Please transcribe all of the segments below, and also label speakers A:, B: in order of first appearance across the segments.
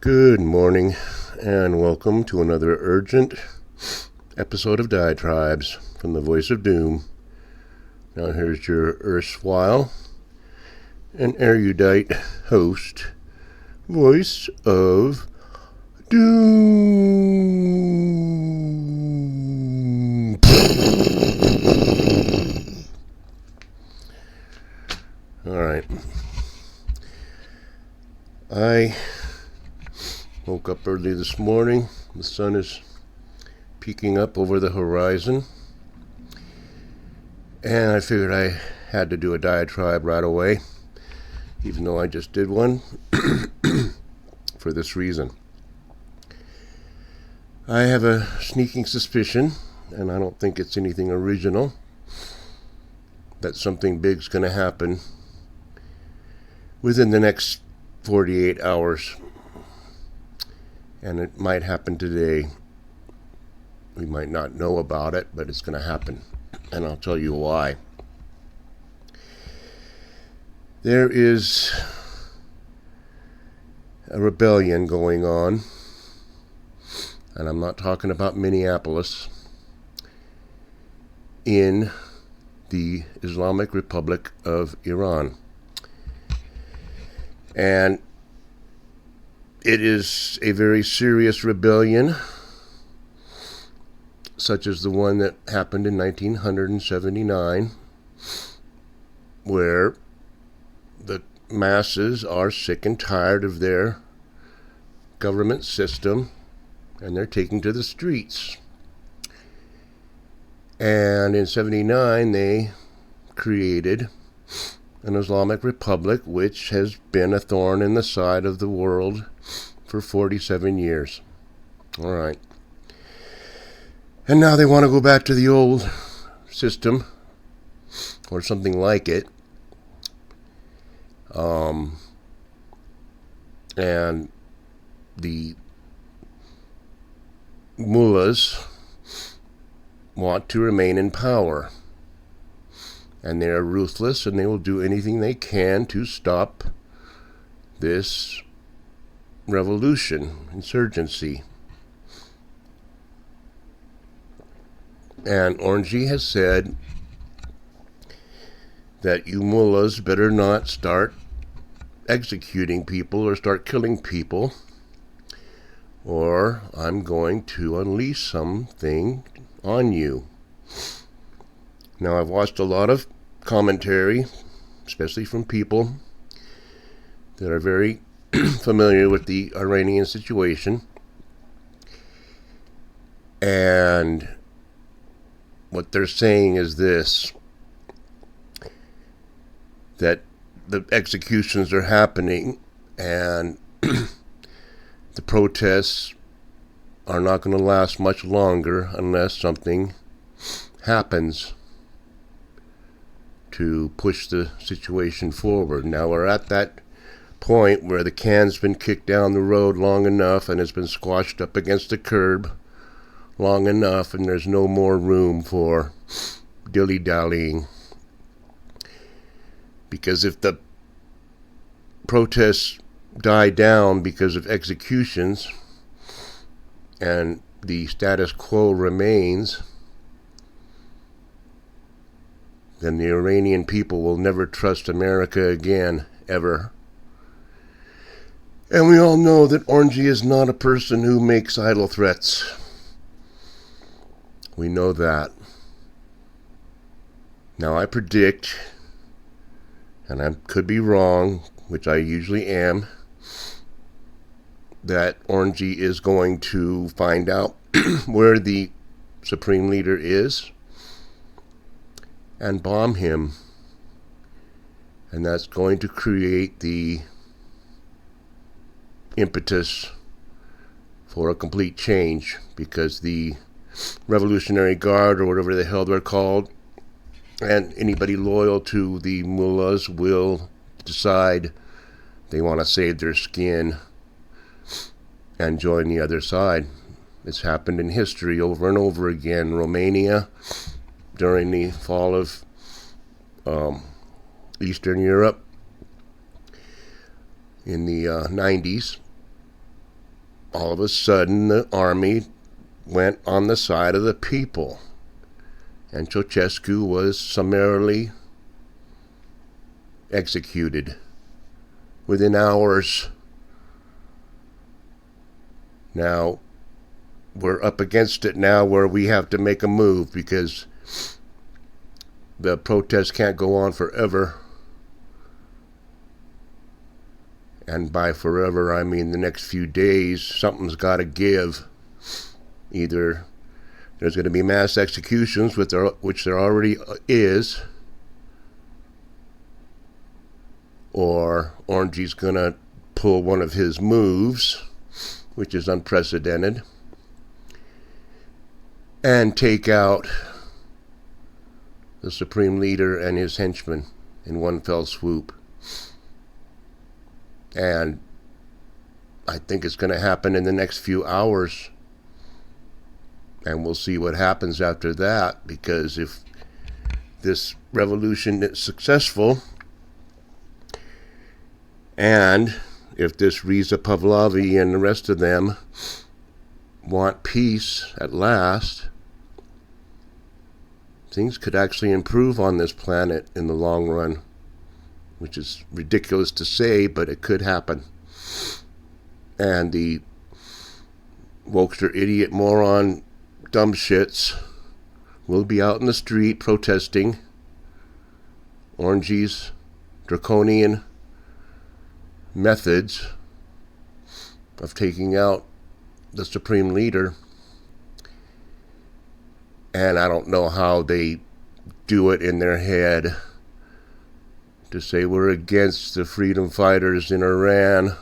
A: Good morning, and welcome to another urgent episode of Diatribes from the Voice of Doom. Now here's your erstwhile and erudite host, Voice of Doom. Alright. I woke up early this morning. The sun is peeking up over the horizon. And I figured I had to do a diatribe right away, even though I just did one, for this reason. I have a sneaking suspicion, and I don't think it's anything original, that something big's going to happen within the next 48 hours. And it might happen today. We might not know about it, but it's going to happen. And I'll tell you why. There is a rebellion going on. And I'm not talking about Minneapolis. In the Islamic Republic of Iran. And it is a very serious rebellion, such as the one that happened in 1979, where the masses are sick and tired of their government system, and they're taking to the streets. And in 79, they created an Islamic Republic, which has been a thorn in the side of the world for 47 years. All right. And now they want to go back to the old system, or something like it. And the mullahs want to remain in power. And they are ruthless, and they will do anything they can to stop this revolution, insurgency. And Orangey has said that you mullahs better not start executing people or start killing people, or I'm going to unleash something on you. Now, I've watched a lot of commentary, especially from people that are very familiar with the Iranian situation. And what they're saying is this, that the executions are happening and the protests are not going to last much longer unless something happens to push the situation forward. Now we're at that point where the can's been kicked down the road long enough and has been squashed up against the curb long enough, and there's no more room for dilly-dallying. Because if the protests die down because of executions and the status quo remains, then the Iranian people will never trust America again, ever. And we all know that Orangey is not a person who makes idle threats. We know that. Now I predict, and I could be wrong, which I usually am, that Orangey is going to find out where the Supreme Leader is and bomb him. And that's going to create the impetus for a complete change, because the Revolutionary Guard, or whatever the hell they're called, and anybody loyal to the mullahs will decide they want to save their skin and join the other side. It's happened in history over and over again. Romania, during the fall of Eastern Europe in the 90s, all of a sudden the army went on the side of the people, and Ceausescu was summarily executed within hours. Now, we're up against it now where we have to make a move because the protests can't go on forever. And by forever, I mean the next few days. Something's got to give. Either there's going to be mass executions, which there already is, or Orangey's going to pull one of his moves, which is unprecedented, and take out the Supreme Leader and his henchmen in one fell swoop. And I think it's going to happen in the next few hours. And we'll see what happens after that, because if this revolution is successful, and if this Reza Pahlavi and the rest of them want peace at last, things could actually improve on this planet in the long run, which is ridiculous to say, but it could happen. And the wokester, idiot, moron, dumb shits will be out in the street protesting Orangey's draconian methods of taking out the Supreme Leader. And I don't know how they do it in their head to say we're against the freedom fighters in Iran.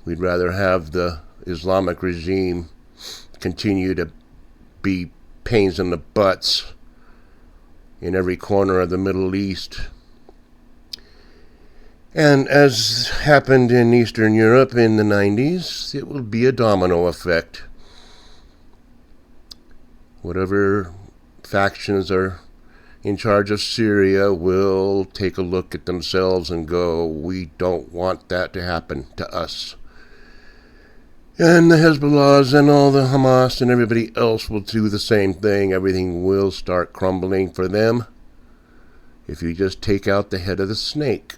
A: We'd rather have the Islamic regime continue to be pains in the butts in every corner of the Middle East. And as happened in Eastern Europe in the 90s, it will be a domino effect. Whatever factions are in charge of Syria will take a look at themselves and go, we don't want that to happen to us. And the Hezbollahs and all the Hamas and everybody else will do the same thing. Everything will start crumbling for them if you just take out the head of the snake.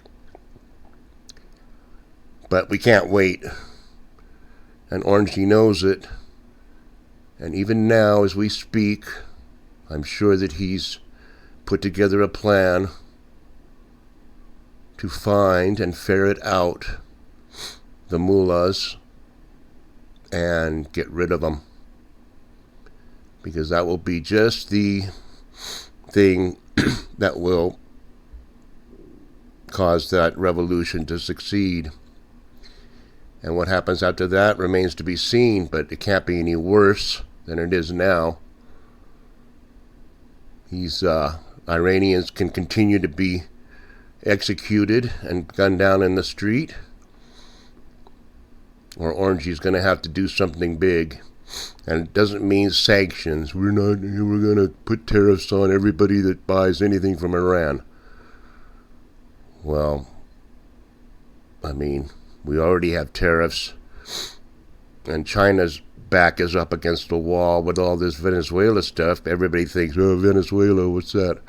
A: But we can't wait. And Orangey knows it. And even now, as we speak, I'm sure that he's put together a plan to find and ferret out the mullahs and get rid of them. Because that will be just the thing that will cause that revolution to succeed. And what happens after that remains to be seen, but it can't be any worse than it is now. These Iranians can continue to be executed and gunned down in the street, or Orangey's going to have to do something big. And it doesn't mean sanctions. We're going to put tariffs on everybody that buys anything from Iran. Well, I mean, we already have tariffs, and China's back is up against the wall with all this Venezuela stuff. Everybody thinks, oh, Venezuela, what's that?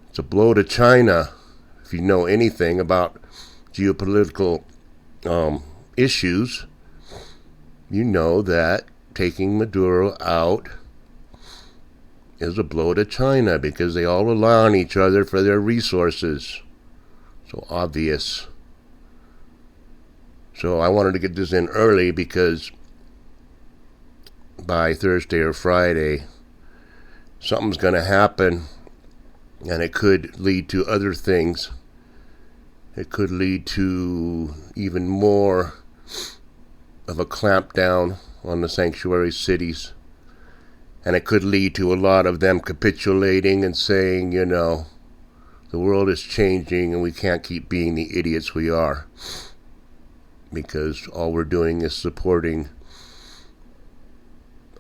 A: It's a blow to China. If you know anything about geopolitical issues, you know that taking Maduro out is a blow to China because they all rely on each other for their resources. So obvious. So I wanted to get this in early because by Thursday or Friday, something's going to happen, and it could lead to other things. It could lead to even more of a clampdown on the sanctuary cities. And it could lead to a lot of them capitulating and saying, you know, the world is changing and we can't keep being the idiots we are. Because all we're doing is supporting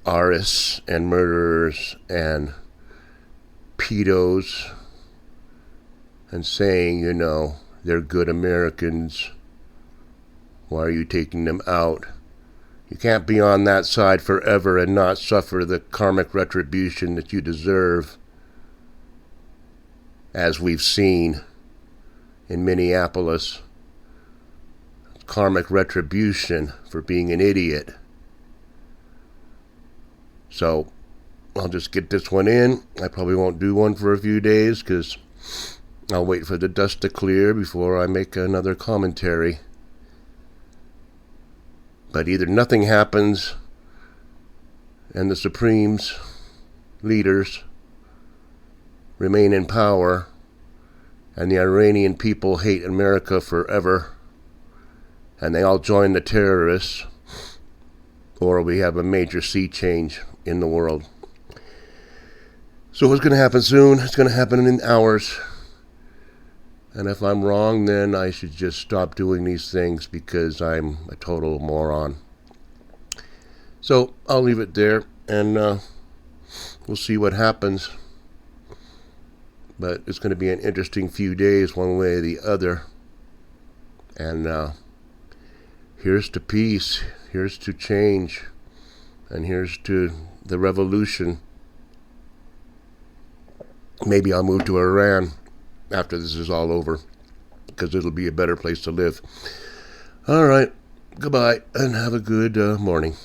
A: artists and murderers and pedos and saying, you know, they're good Americans. Why are you taking them out? You can't be on that side forever and not suffer the karmic retribution that you deserve, as we've seen in Minneapolis. Karmic retribution for being an idiot. So I'll just get this one in. I probably won't do one for a few days because I'll wait for the dust to clear before I make another commentary. But either nothing happens and the Supremes, leaders, remain in power and the Iranian people hate America forever and they all join the terrorists, or we have a major sea change in the world. So what's going to happen soon? It's going to happen in hours. And if I'm wrong, then I should just stop doing these things because I'm a total moron. So I'll leave it there, and we'll see what happens. But it's going to be an interesting few days, one way or the other. And here's to peace, here's to change, and here's to the revolution. Maybe I'll move to Iran after this is all over, because it'll be a better place to live. All right, goodbye, and have a good morning.